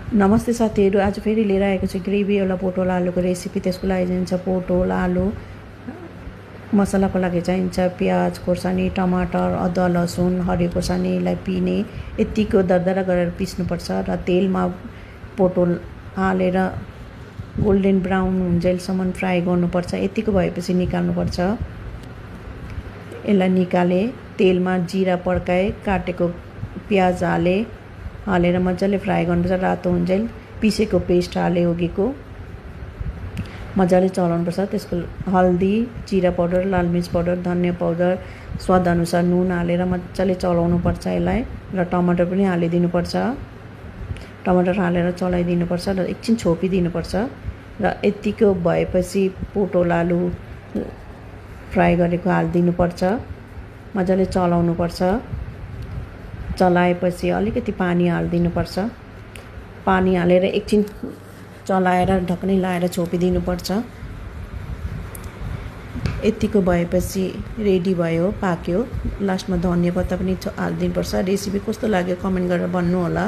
नमस्ते साथीहरू, आज फेरि लिएर आएको छु ग्रेभीवाला पोटल आलुको रेसिपी। त्यसको लागि चाहिन्छ पोटल, आलु। मसलाको लागि चाहिन्छ प्याज, खोर्सानी, टमाटर, अदुवा, लसुन, हरियो खोर्सानीलाई पिने यतिको दरदरा गरेर पिस्नुपर्छ र तेलमा पोटल हालेर गोल्डन ब्राउन हुन्जेलसम्म फ्राई गर्नुपर्छ। यतिको भएपछि निकाल्नुपर्छ। यसलाई निकाले तेलमा जिरा पड्काए, काटेको प्याज हालेर मजाले फ्राई गर्नुपर्छ। रातो हुन्जेल पिसेको पेस्ट हाले अघिको मजाले चलाउनुपर्छ। त्यसको हल्दी, जिरा पाउडर, लाल मिर्च पाउडर, धनियाँ पाउडर, स्वादअनुसार नुन हालेर मजाले चलाउनुपर्छ यसलाई। र टमाटर पनि हालिदिनुपर्छ। टमाटर हालेर चलाइदिनुपर्छ र एकछिन छोपिदिनुपर्छ। र यतिको भएपछि पोटल आलु फ्राई गरेको हालिदिनुपर्छ। मजाले चलाउनुपर्छ। चलाएपछि अलिकति पानी हालिदिनुपर्छ। पानी हालेर एकछिन चलाएर ढक्नी लाएर छोपिदिनुपर्छ। यतिको भएपछि रेडी भयो, पाक्यो। लास्टमा धनियाँ पत्ता पनि हालिदिनुपर्छ। रेसिपी कस्तो लाग्यो कमेन्ट गरेर भन्नु होला।